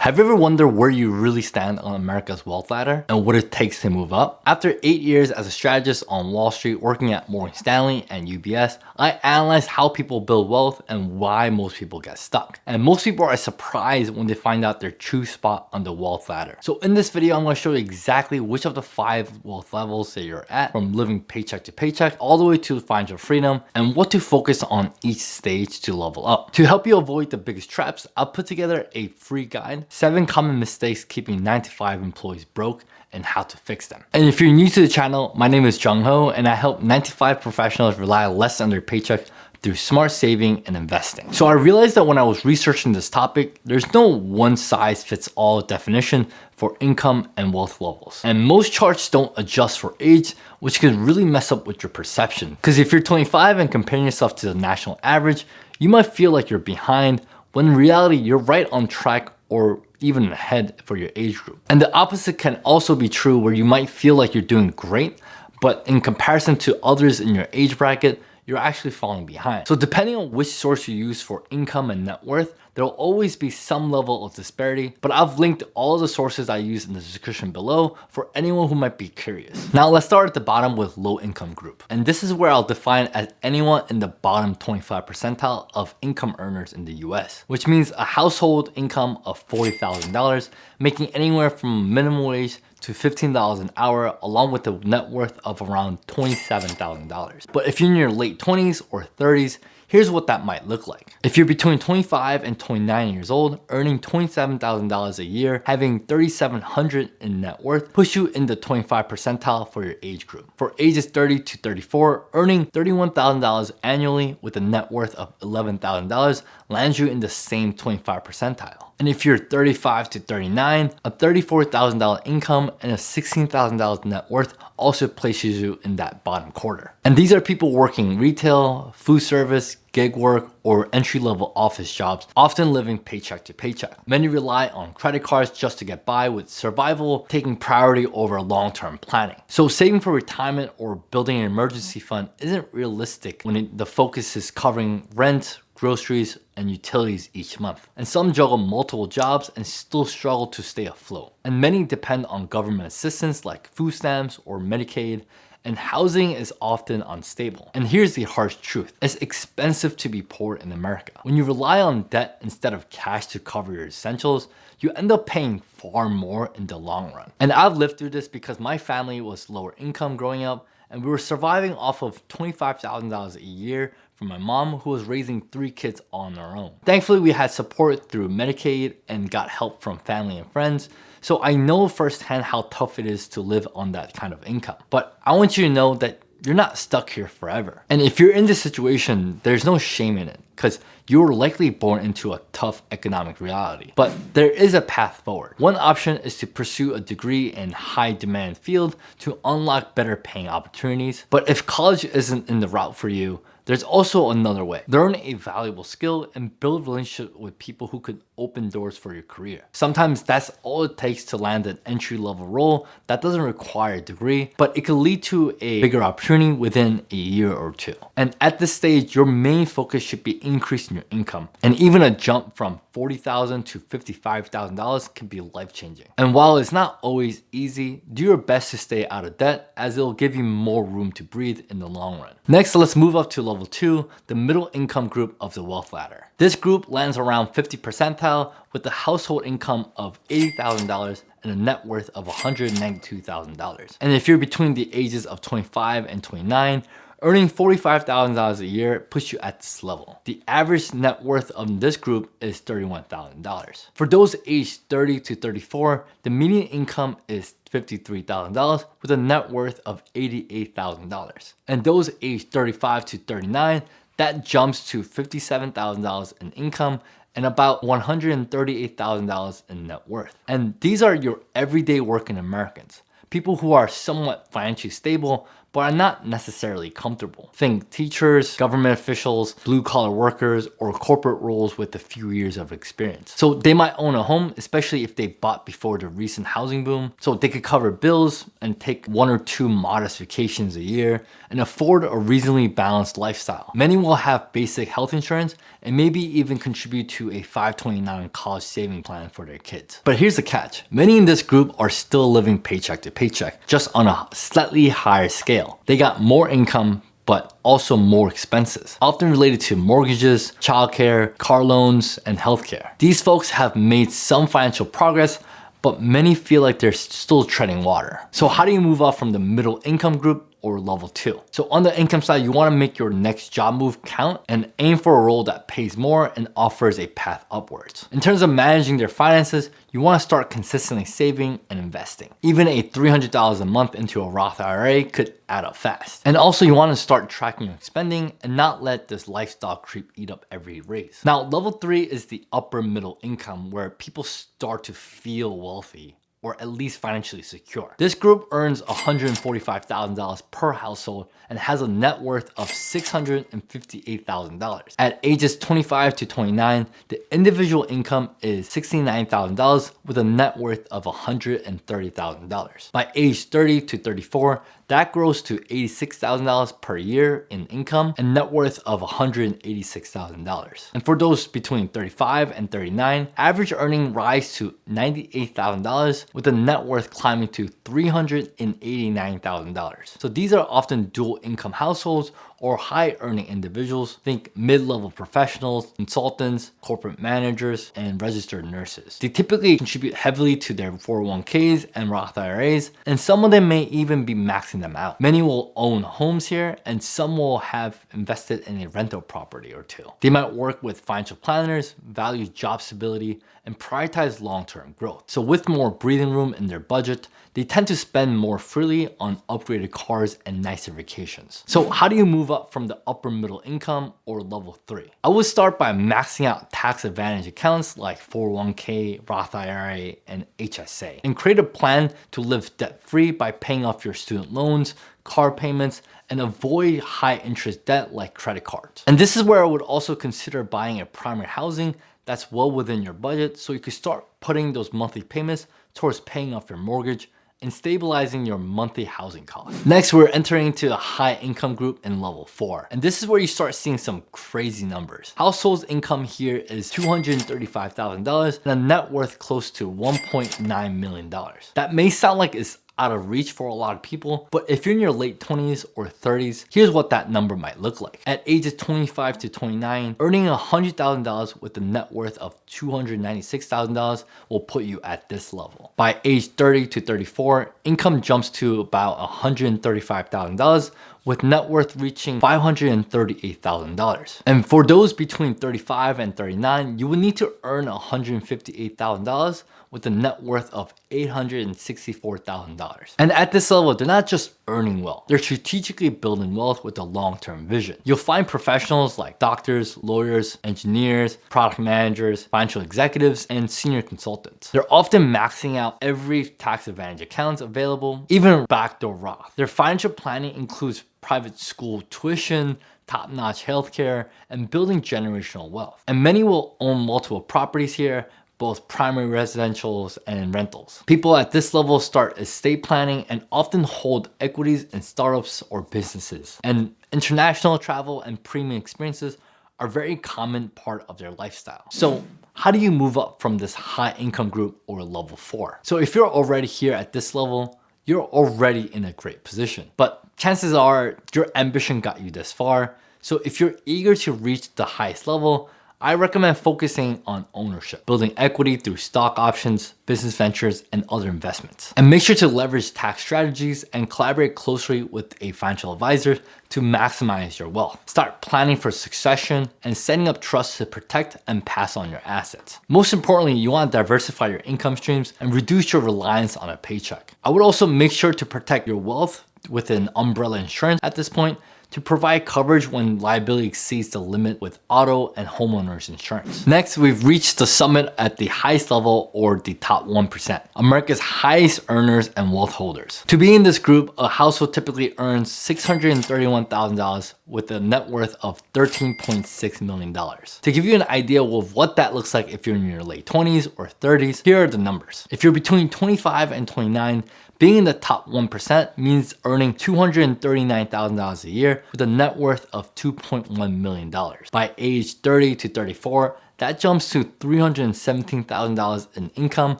Have you ever wondered where you really stand on America's wealth ladder and what it takes to move up? After 8 years as a strategist on Wall Street working at Morgan Stanley and UBS, I analyze how people build wealth and why most people get stuck. And most people are surprised when they find out their true spot on the wealth ladder. So in this video, I'm going to show you exactly which of the 5 wealth levels that you're at, from living paycheck to paycheck all the way to financial freedom, and what to focus on each stage to level up. To help you avoid the biggest traps, I'll put together a free guide, 7 common mistakes keeping 9 to 5 employees broke and how to fix them. And if you're new to the channel, my name is Jung Ho and I help 9 to 5 professionals rely less on their paycheck through smart saving and investing. So I realized that when I was researching this topic, there's no one size fits all definition for income and wealth levels. And most charts don't adjust for age, which can really mess up with your perception. Because if you're 25 and comparing yourself to the national average, you might feel like you're behind, when in reality, you're right on track or even ahead for your age group. And the opposite can also be true, where you might feel like you're doing great, but in comparison to others in your age bracket, you're actually falling behind. So depending on which source you use for income and net worth, there will always be some level of disparity, but I've linked all the sources I use in the description below for anyone who might be curious. Now let's start at the bottom with low income group. And this is where I'll define as anyone in the bottom 25 percentile of income earners in the US, which means a household income of $40,000, making anywhere from minimum wage to $15 an hour, along with a net worth of around $27,000. But if you're in your late 20s or 30s, here's what that might look like. If you're between 25 and 29 years old, earning $27,000 a year, having $3,700 in net worth, push you in the 25 percentile for your age group. For ages 30 to 34, earning $31,000 annually with a net worth of $11,000 lands you in the same 25 percentile. And if you're 35 to 39, a $34,000 income and a $16,000 net worth also places you in that bottom quarter. And these are people working retail, food service, gig work, or entry-level office jobs, often living paycheck to paycheck. Many rely on credit cards just to get by, with survival taking priority over long-term planning. So saving for retirement or building an emergency fund isn't realistic when the focus is covering rent, groceries, and utilities each month. And some juggle multiple jobs and still struggle to stay afloat. And many depend on government assistance like food stamps or Medicaid, and housing is often unstable. And here's the harsh truth: it's expensive to be poor in America. When you rely on debt instead of cash to cover your essentials, you end up paying far more in the long run. And I've lived through this because my family was lower income growing up, and we were surviving off of $25,000 a year from my mom, who was raising 3 kids on her own. Thankfully, we had support through Medicaid and got help from family and friends, so I know firsthand how tough it is to live on that kind of income. But I want you to know that you're not stuck here forever. And if you're in this situation, there's no shame in it, because you were likely born into a tough economic reality. But there is a path forward. One option is to pursue a degree in high demand field to unlock better paying opportunities. But if college isn't in the route for you, there's also another way. Learn a valuable skill and build relationships with people who could open doors for your career. Sometimes that's all it takes to land an entry-level role that doesn't require a degree, but it could lead to a bigger opportunity within a year or 2. And at this stage, your main focus should be increasing your income. And even a jump from $40,000 to $55,000 can be life-changing. And while it's not always easy, do your best to stay out of debt, as it'll give you more room to breathe in the long run. Next, let's move up to level 2, the middle income group of the wealth ladder. This group lands around 50 percentile with a household income of $80,000 and a net worth of $192,000. And if you're between the ages of 25 and 29, earning $45,000 a year puts you at this level. The average net worth of this group is $31,000. For those aged 30 to 34, the median income is $53,000 with a net worth of $88,000. And those aged 35 to 39, that jumps to $57,000 in income and about $138,000 in net worth. And these are your everyday working Americans, people who are somewhat financially stable but are not necessarily comfortable. Think teachers, government officials, blue-collar workers, or corporate roles with a few years of experience. So they might own a home, especially if they bought before the recent housing boom, so they could cover bills and take 1 or 2 modest vacations a year and afford a reasonably balanced lifestyle. Many will have basic health insurance and maybe even contribute to a 529 college saving plan for their kids. But here's the catch. Many in this group are still living paycheck to paycheck, just on a slightly higher scale. They got more income, but also more expenses, often related to mortgages, childcare, car loans, and healthcare. These folks have made some financial progress, but many feel like they're still treading water. So how do you move up from the middle income group or level 2? So on the income side, you want to make your next job move count and aim for a role that pays more and offers a path upwards. In terms of managing their finances, you want to start consistently saving and investing. Even a $300 a month into a Roth IRA could add up fast. And also you want to start tracking your spending and not let this lifestyle creep eat up every raise. Now, level 3 is the upper middle income where people start to feel wealthy, or at least financially secure. This group earns $145,000 per household and has a net worth of $658,000. At ages 25 to 29, the individual income is $69,000 with a net worth of $130,000. By age 30 to 34, that grows to $86,000 per year in income and net worth of $186,000. And for those between 35 and 39, average earning rise to $98,000 with a net worth climbing to $389,000. So these are often dual income households or high earning individuals. Think mid-level professionals, consultants, corporate managers, and registered nurses. They typically contribute heavily to their 401ks and Roth IRAs, and some of them may even be maxing them out. Many will own homes here, and some will have invested in a rental property or two. They might work with financial planners, value job stability, and prioritize long-term growth. So with more breathing room in their budget, they tend to spend more freely on upgraded cars and nicer vacations. So how do you move up from the upper middle income or level 3? I would start by maxing out tax advantage accounts like 401k, Roth IRA, and HSA, and create a plan to live debt-free by paying off your student loans, car payments, and avoid high interest debt like credit cards. And this is where I would also consider buying a primary housing that's well within your budget, so you can start putting those monthly payments towards paying off your mortgage and stabilizing your monthly housing costs. Next, we're entering into the high income group in level 4. And this is where you start seeing some crazy numbers. Household's income here is $235,000 and a net worth close to $1.9 million. That may sound like it's out of reach for a lot of people, but if you're in your late 20s or 30s, here's what that number might look like. At ages 25 to 29, earning $100,000 with a net worth of $296,000 will put you at this level. By age 30 to 34, income jumps to about $135,000 with net worth reaching $538,000. And for those between 35 and 39, you will need to earn $158,000 with a net worth of $864,000. And at this level, they're not just earning wealth, they're strategically building wealth with a long-term vision. You'll find professionals like doctors, lawyers, engineers, product managers, financial executives, and senior consultants. They're often maxing out every tax advantage accounts available, even backdoor Roth. Their financial planning includes private school tuition, top-notch healthcare, and building generational wealth. And many will own multiple properties here, both primary residentials and rentals. People at this level start estate planning and often hold equities in startups or businesses. And international travel and premium experiences are a very common part of their lifestyle. So how do you move up from this high income group or level 4? So if you're already here at this level, you're already in a great position. But chances are your ambition got you this far. So if you're eager to reach the highest level, I recommend focusing on ownership, building equity through stock options, business ventures, and other investments. And make sure to leverage tax strategies and collaborate closely with a financial advisor to maximize your wealth. Start planning for succession and setting up trusts to protect and pass on your assets. Most importantly, you want to diversify your income streams and reduce your reliance on a paycheck. I would also make sure to protect your wealth with an umbrella insurance at this point to provide coverage when liability exceeds the limit with auto and homeowners insurance. Next, we've reached the summit at the highest level, or the top 1%, America's highest earners and wealth holders. To be in this group, a household typically earns $631,000 with a net worth of $13.6 million. To give you an idea of what that looks like if you're in your late 20s or 30s, here are the numbers. If you're between 25 and 29, being in the top 1% means earning $239,000 a year with a net worth of $2.1 million. By age 30 to 34, that jumps to $317,000 in income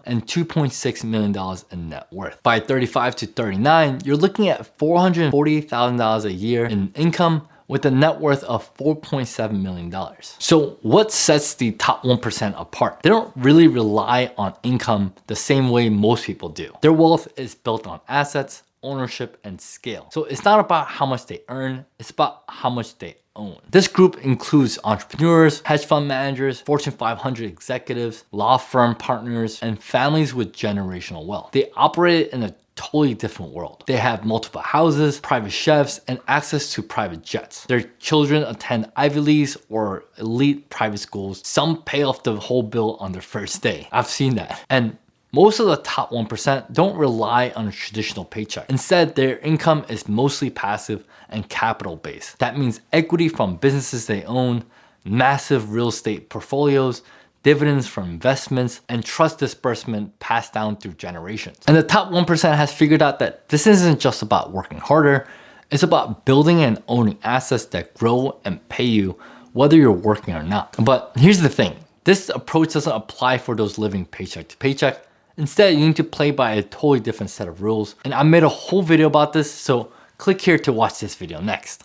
and $2.6 million in net worth. By 35 to 39, you're looking at $440,000 a year in income with a net worth of $4.7 million. So what sets the top 1% apart? They don't really rely on income the same way most people do. Their wealth is built on assets, ownership, and scale. So it's not about how much they earn, it's about how much they own. This group includes entrepreneurs, hedge fund managers, Fortune 500 executives, law firm partners, and families with generational wealth. They operate in a totally different world. They have multiple houses, private chefs, and access to private jets. Their children attend Ivy Leagues or elite private schools. Some pay off the whole bill on their first day. I've seen that. And most of the top 1% don't rely on a traditional paycheck. Instead, their income is mostly passive and capital based. That means equity from businesses they own, massive real estate portfolios, dividends from investments, and trust disbursement passed down through generations. And the top 1% has figured out that this isn't just about working harder, it's about building and owning assets that grow and pay you whether you're working or not. But here's the thing, this approach doesn't apply for those living paycheck to paycheck. Instead, you need to play by a totally different set of rules. And I made a whole video about this, so click here to watch this video next.